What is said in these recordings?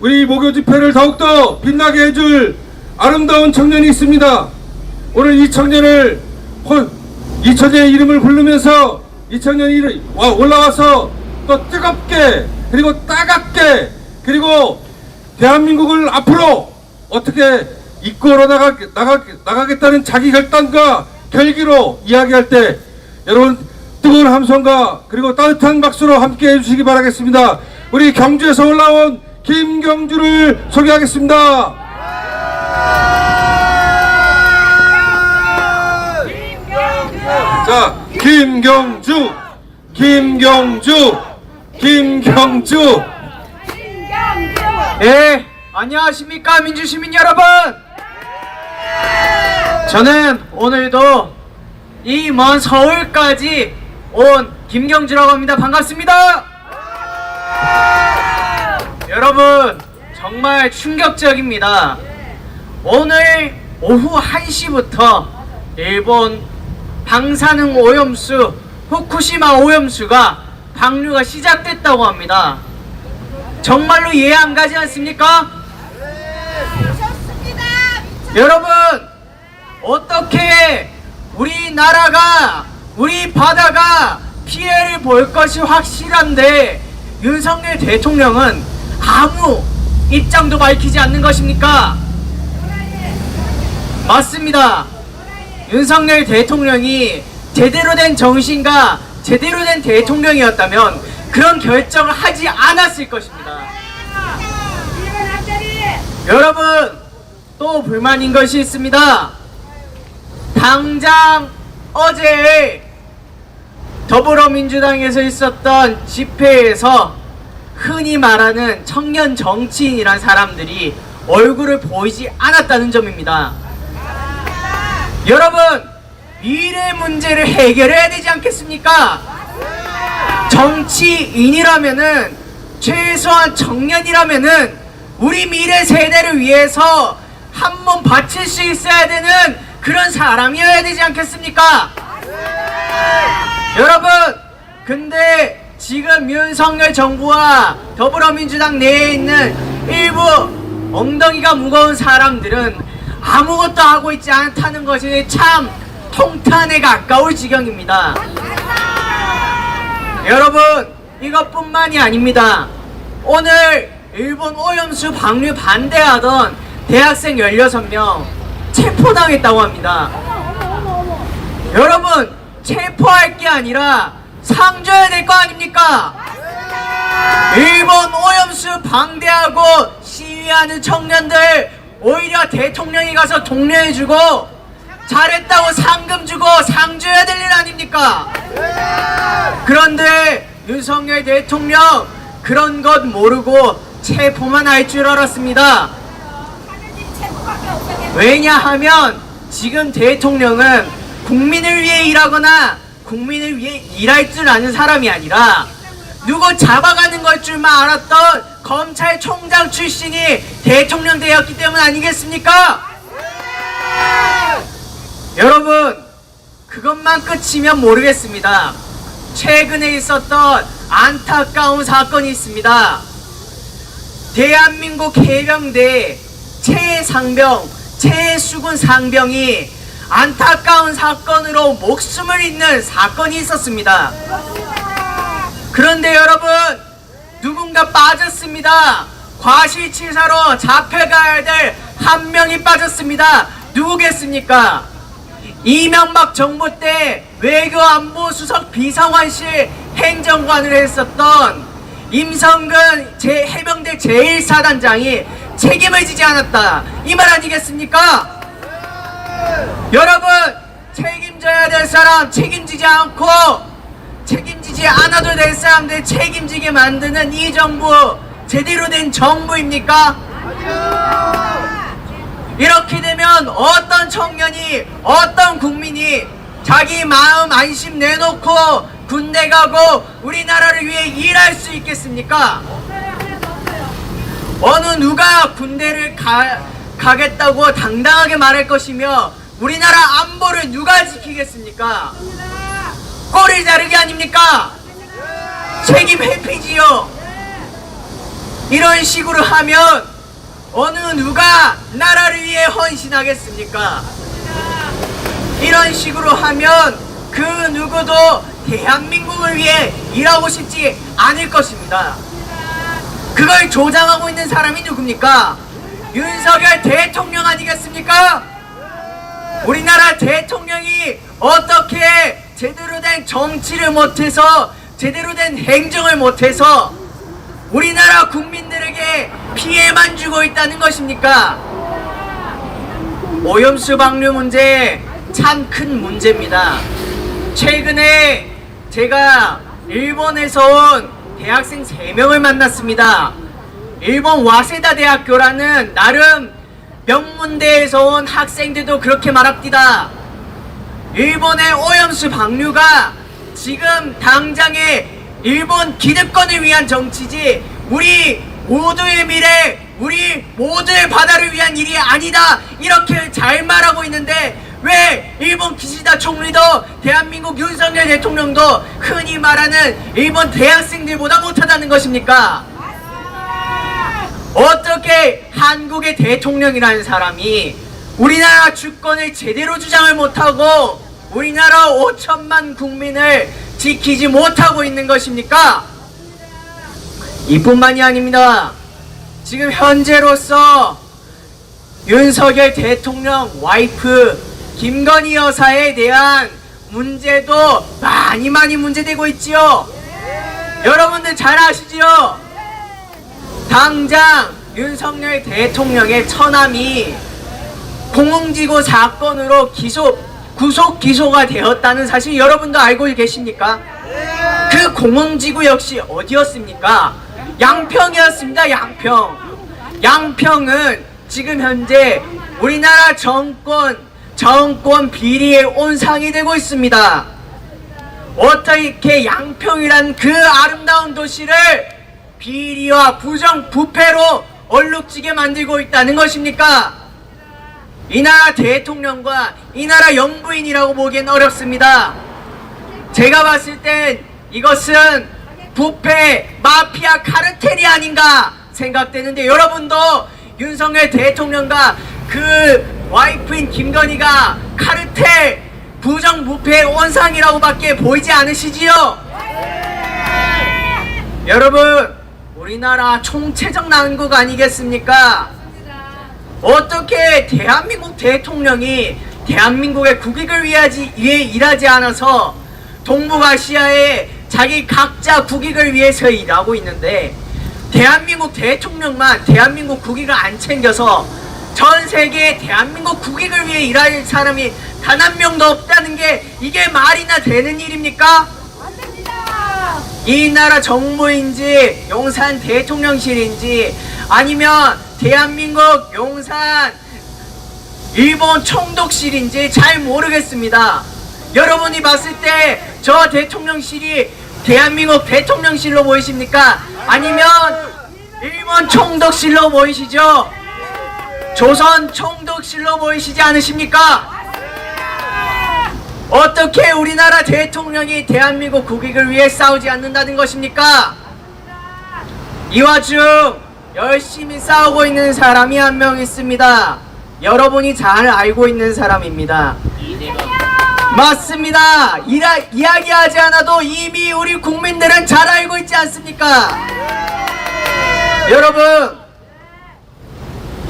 우리 목요 집회를 더욱더 빛나게 해줄 아름다운 청년이 있습니다. 오늘 이 청년의 이름을 부르면서 이 청년이 올라와서 또 뜨겁게 그리고 따갑게 그리고 대한민국을 앞으로 어떻게 이끌어 나가겠다는 자기 결단과 결기로 이야기할 때 여러분 뜨거운 함성과 그리고 따뜻한 박수로 함께 해주시기 바라겠습니다. 우리 경주에서 올라온 김경주를 소개하겠습니다. 자, 김경주. 예, 안녕하십니까 민주시민 여러분. 저는 오늘도 이 먼 서울까지 온 김경주라고 합니다. 반갑습니다. 여러분 정말 충격적입니다. 오늘 오후 1시부터 일본 방사능 오염수 후쿠시마 오염수가 방류가 시작됐다고 합니다. 정말로 이해 안 가지 않습니까? 여러분 어떻게 우리나라가 우리 바다가 피해를 볼 것이 확실한데 윤석열 대통령은 아무 입장도 밝히지 않는 것입니까? 맞습니다. 윤석열 대통령이 제대로 된 정신과 제대로 된 대통령이었다면 그런 결정을 하지 않았을 것입니다. 여러분 또 불만인 것이 있습니다. 당장 어제 더불어민주당에서 있었던 집회에서 흔히 말하는 청년 정치인이란 사람들이 얼굴을 보이지 않았다는 점입니다. 여러분 미래 문제를 해결해야 되지 않겠습니까? 정치인이라면은 최소한 청년이라면은 우리 미래 세대를 위해서 한 몸 바칠 수 있어야 되는 그런 사람이어야 되지 않겠습니까? 여러분 근데 지금 윤석열 정부와 더불어민주당 내에 있는 일부 엉덩이가 무거운 사람들은 아무것도 하고 있지 않다는 것이 참 통탄에 가까울 지경입니다. 여러분 이것뿐만이 아닙니다. 오늘 일본 오염수 방류 반대하던 대학생 16명 체포당했다고 합니다. 여러분 체포할 게 아니라 상 줘야 될 거 아닙니까? 일본 오염수 방대하고 시위하는 청년들 오히려 대통령이 가서 독려해주고 잘했다고 상금 주고 상 줘야 될 일 아닙니까? 그런데 윤석열 대통령 그런 것 모르고 체포만 할 줄 알았습니다. 왜냐하면 지금 대통령은 국민을 위해 일하거나 국민을 위해 일할 줄 아는 사람이 아니라 누구 잡아가는 걸 줄만 알았던 검찰총장 출신이 대통령 되었기 때문 아니겠습니까? 여러분 그것만 끝이면 모르겠습니다. 최근에 있었던 안타까운 사건이 있습니다. 대한민국 해병대 최상병 최수근 상병이 안타까운 사건으로 목숨을 잃는 사건이 있었습니다. 그런데 여러분 누군가 빠졌습니다. 과실치사로 잡혀가야 될 한 명이 빠졌습니다. 누구겠습니까? 이명박 정부 때 외교안보수석 비상환실 행정관을 했었던 임성근 해병대 제1사단장이 책임을 지지 않았다 이 말 아니겠습니까? 여러분 책임져야 될 사람 책임지지 않고 책임지지 않아도 될 사람들 책임지게 만드는 이 정부 제대로 된 정부입니까? 이렇게 되면 어떤 청년이 어떤 국민이 자기 마음 안심 내놓고 군대 가고 우리나라를 위해 일할 수 있겠습니까? 어느 누가 군대를 가겠다고 당당하게 말할 것이며 우리나라 안보를 누가 지키겠습니까? 꼬리 자르기 아닙니까? 책임 회피지요. 이런 식으로 하면 어느 누가 나라를 위해 헌신하겠습니까? 이런 식으로 하면 그 누구도 대한민국을 위해 일하고 싶지 않을 것입니다. 그걸 조장하고 있는 사람이 누굽니까? 윤석열 대통령 아니겠습니까? 우리나라 대통령이 어떻게 제대로 된 정치를 못해서 제대로 된 행정을 못해서 우리나라 국민들에게 피해만 주고 있다는 것입니까? 오염수 방류 문제 참 큰 문제입니다. 최근에 제가 일본에서 온 대학생 3명을 만났습니다. 일본 와세다 대학교라는 나름 명문대에서 온 학생들도 그렇게 말합니다. 일본의 오염수 방류가 지금 당장의 일본 기득권을 위한 정치지 우리 모두의 미래, 우리 모두의 바다를 위한 일이 아니다, 이렇게 잘 말하고 있는데 왜 일본 기시다 총리도 대한민국 윤석열 대통령도 흔히 말하는 일본 대학생들보다 못하다는 것입니까? 어떻게 한국의 대통령이라는 사람이 우리나라 주권을 제대로 주장을 못하고 우리나라 5천만 국민을 지키지 못하고 있는 것입니까? 이뿐만이 아닙니다. 지금 현재로서 윤석열 대통령 와이프 김건희 여사에 대한 문제도 많이 문제되고 있지요. 여러분들 잘 아시지요? 당장 윤석열 대통령의 처남이 공흥지구 사건으로 구속 기소가 되었다는 사실 여러분도 알고 계십니까? 그 공흥지구 역시 어디였습니까? 양평이었습니다. 양평은 지금 현재 우리나라 정권 비리의 온상이 되고 있습니다. 어떻게 양평이란 그 아름다운 도시를 비리와 부정부패로 얼룩지게 만들고 있다는 것입니까? 이 나라 대통령과 이 나라 영부인이라고 보기엔 어렵습니다. 제가 봤을 땐 이것은 부패, 마피아, 카르텔이 아닌가 생각되는데, 여러분도 윤석열 대통령과 그 와이프인 김건희가 카르텔, 부정부패의 온상이라고밖에 보이지 않으시지요? 여러분, 우리나라 총체적 난국 아니겠습니까? 어떻게 대한민국 대통령이 대한민국의 국익을 위해 일하지 않아서 동북아시아의 자기 각자 국익을 위해서 일하고 있는데, 대한민국 대통령만 대한민국 국익을 안 챙겨서 전 세계에 대한민국 국익을 위해 일할 사람이 단 한 명도 없다는 게 이게 말이나 되는 일입니까? 이 나라 정부인지 용산 대통령실인지 아니면 대한민국 용산 일본 총독실인지 잘 모르겠습니다. 여러분이 봤을 때 저 대통령실이 대한민국 대통령실로 보이십니까? 아니면 일본 총독실로 보이시죠? 조선 총독실로 보이시지 않으십니까? 어떻게 우리나라 대통령이 대한민국 국익을 위해 싸우지 않는다는 것입니까? 이 와중 열심히 싸우고 있는 사람이 한 명 있습니다. 여러분이 잘 알고 있는 사람입니다. 맞습니다. 이야기하지 않아도 이미 우리 국민들은 잘 알고 있지 않습니까? 여러분,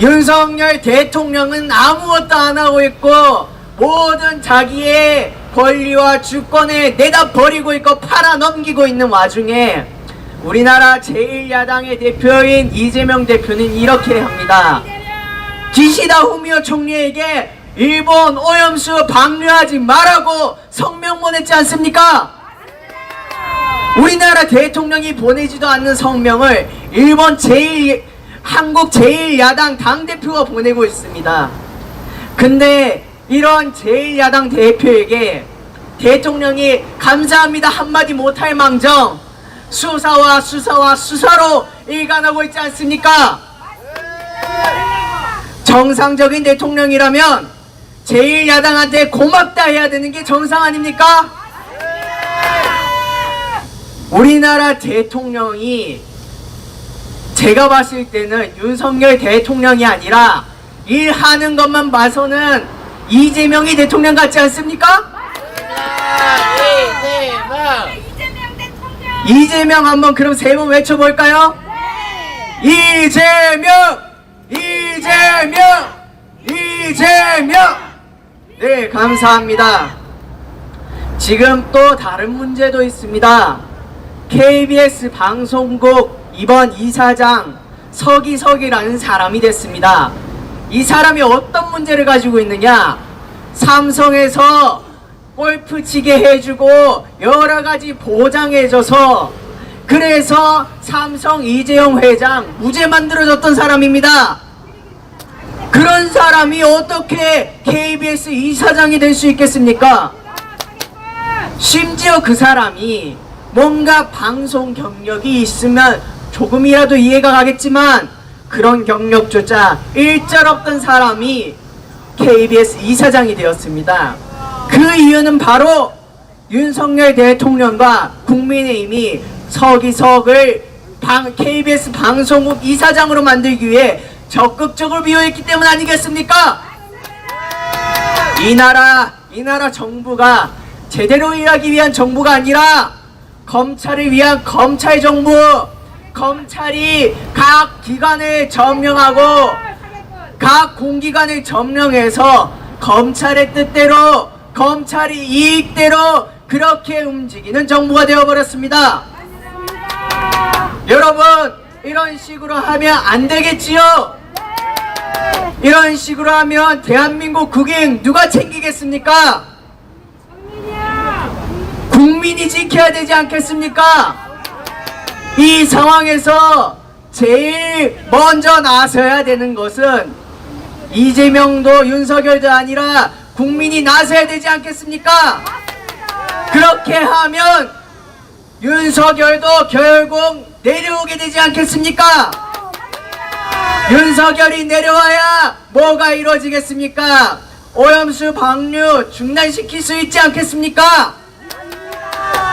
윤석열 대통령은 아무것도 안 하고 있고 모든 자기의 권리와 주권을 내다 버리고 있고 팔아넘기고 있는 와중에 우리나라 제1야당의 대표인 이재명 대표는 이렇게 합니다. 기시다 후미오 총리에게 일본 오염수 방류하지 말라고 성명 보냈지 않습니까? 우리나라 대통령이 보내지도 않는 성명을 한국 제1야당 당대표가 보내고 있습니다. 근데 이런 제1야당 대표에게 대통령이 감사합니다 한마디 못할 망정 수사로 일관하고 있지 않습니까? 정상적인 대통령이라면 제1야당한테 고맙다 해야 되는 게 정상 아닙니까? 우리나라 대통령이 제가 봤을 때는 윤석열 대통령이 아니라 일하는 것만 봐서는 이재명이 대통령 같지 않습니까? 이재명 한번 그럼 세 번 외쳐볼까요? 이재명! 이재명! 이재명! 네, 감사합니다. 지금 또 다른 문제도 있습니다. KBS 방송국 이번 이사장 서기석이라는 사람이 됐습니다. 이 사람이 어떤 문제를 가지고 있느냐? 삼성에서 골프 치게 해주고 여러가지 보장해줘서 그래서 삼성 이재용 회장 무죄 만들어줬던 사람입니다. 그런 사람이 어떻게 KBS 이사장이 될 수 있겠습니까? 심지어 그 사람이 뭔가 방송 경력이 있으면 조금이라도 이해가 가겠지만 그런 경력조차 일절 없던 사람이 KBS 이사장이 되었습니다. 그 이유는 바로 윤석열 대통령과 국민의힘이 서기석을 KBS 방송국 이사장으로 만들기 위해 적극적으로 비호했기 때문 아니겠습니까? 이 나라 정부가 제대로 일하기 위한 정부가 아니라 검찰을 위한 검찰 정부, 검찰이 각 기관을 점령하고 각 공기관을 점령해서 검찰의 뜻대로 검찰이 이익대로 그렇게 움직이는 정부가 되어버렸습니다. 여러분, 이런 식으로 하면 안 되겠지요? 이런 식으로 하면 대한민국 국익 누가 챙기겠습니까? 국민이 지켜야 되지 않겠습니까? 이 상황에서 제일 먼저 나서야 되는 것은 이재명도 윤석열도 아니라 국민이 나서야 되지 않겠습니까? 그렇게 하면 윤석열도 결국 내려오게 되지 않겠습니까? 윤석열이 내려와야 뭐가 이루어지겠습니까? 오염수 방류 중단시킬 수 있지 않겠습니까?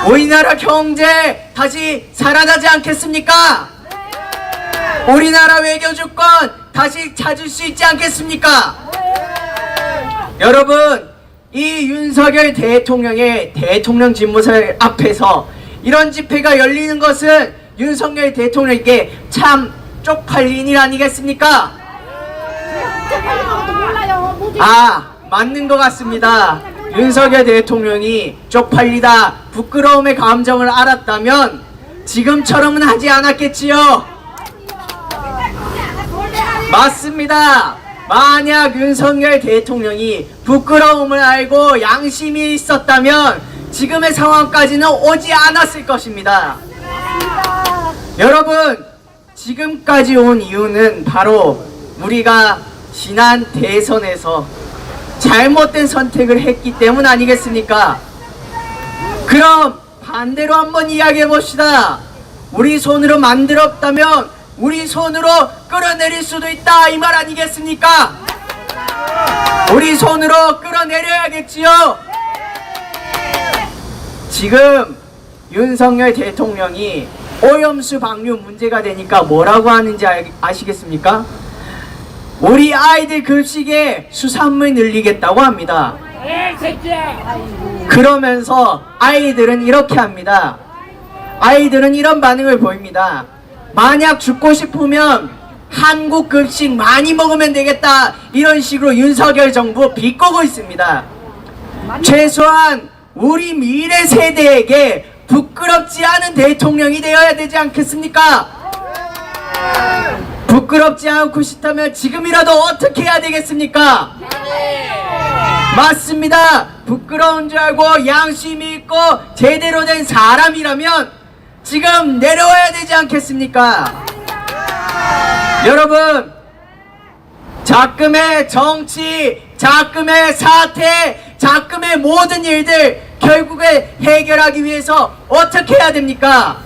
우리나라 경제 다시 살아나지 않겠습니까? 우리나라 외교주권 다시 찾을 수 있지 않겠습니까? 여러분, 이 윤석열 대통령의 대통령 집무실 앞에서 이런 집회가 열리는 것은 윤석열 대통령에게 참 쪽팔린 일 아니겠습니까? 맞는 것 같습니다. 윤석열 대통령이 쪽팔리다, 부끄러움의 감정을 알았다면 지금처럼은 하지 않았겠지요? 맞습니다. 만약 윤석열 대통령이 부끄러움을 알고 양심이 있었다면 지금의 상황까지는 오지 않았을 것입니다. 여러분, 지금까지 온 이유는 바로 우리가 지난 대선에서 잘못된 선택을 했기 때문 아니겠습니까? 그럼 반대로 한번 이야기해 봅시다. 우리 손으로 만들었다면 우리 손으로 끌어내릴 수도 있다, 이 말 아니겠습니까? 우리 손으로 끌어내려야겠지요? 지금 윤석열 대통령이 오염수 방류 문제가 되니까 뭐라고 하는지 아시겠습니까? 우리 아이들 급식에 수산물 늘리겠다고 합니다. 그러면서 아이들은 이렇게 합니다. 아이들은 이런 반응을 보입니다. 만약 죽고 싶으면 한국 급식 많이 먹으면 되겠다, 이런 식으로 윤석열 정부 비꼬고 있습니다. 최소한 우리 미래 세대에게 부끄럽지 않은 대통령이 되어야 되지 않겠습니까? 부끄럽지 않고 싶다면 지금이라도 어떻게 해야 되겠습니까? 맞습니다. 부끄러운 줄 알고 양심이 있고 제대로 된 사람이라면 지금 내려와야 되지 않겠습니까? 여러분, 작금의 정치, 작금의 사태, 작금의 모든 일들 결국에 해결하기 위해서 어떻게 해야 됩니까?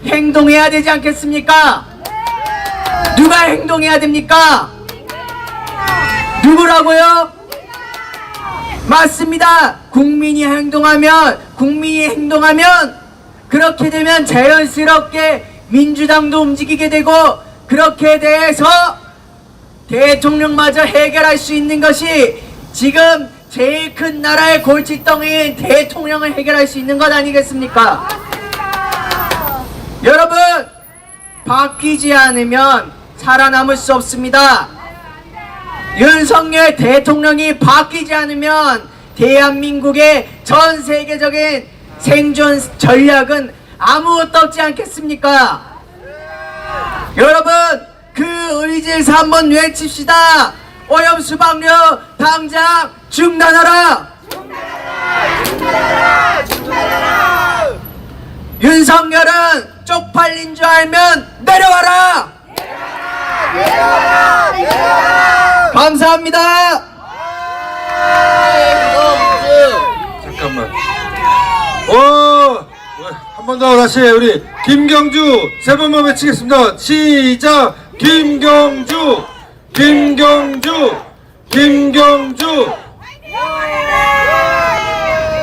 행동해야 되지 않겠습니까? 누가 행동해야 됩니까? 누구라고요? 맞습니다. 국민이 행동하면 그렇게 되면 자연스럽게 민주당도 움직이게 되고 그렇게 대해서 대통령마저 해결할 수 있는 것이 지금 제일 큰 나라의 골칫덩이인 대통령을 해결할 수 있는 것 아니겠습니까? 여러분, 바뀌지 않으면 살아남을 수 없습니다. 윤석열 대통령이 바뀌지 않으면 대한민국의 전 세계적인 생존 전략은 아무것도 없지 않겠습니까? 여러분, 그 의지에서 한번 외칩시다. 오염수 방류 당장 중단하라! 윤석열은 쪽팔린 줄 알면 내려와라! 감사합니다. 잠깐만. 한 번 더 다시 우리 김경주 세 번만 외치겠습니다. 시작. 김경주, 김경주, 김경주.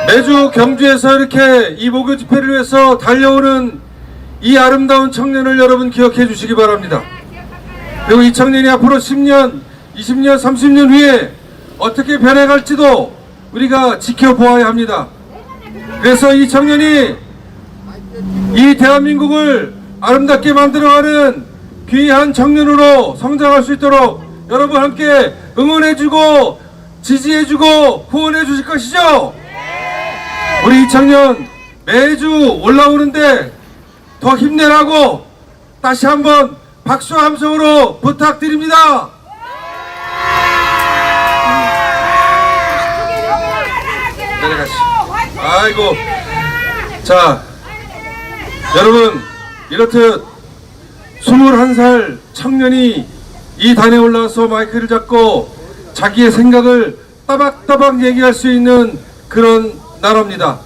매주 경주에서 이렇게 이 목요 집회를 위해서 달려오는 이 아름다운 청년을 여러분 기억해 주시기 바랍니다. 그리고 이 청년이 앞으로 10년, 20년, 30년 후에 어떻게 변해갈지도 우리가 지켜보아야 합니다. 그래서 이 청년이 이 대한민국을 아름답게 만들어가는 귀한 청년으로 성장할 수 있도록 여러분 함께 응원해주고 지지해주고 후원해 주실 것이죠? 우리 이 청년 매주 올라오는데 더 힘내라고 다시 한번 박수와 함성으로 부탁드립니다. 내려가시죠. 아이고. 자, 여러분, 이렇듯 21살 청년이 이 단에 올라와서 마이크를 잡고 자기의 생각을 따박따박 얘기할 수 있는 그런 나라입니다.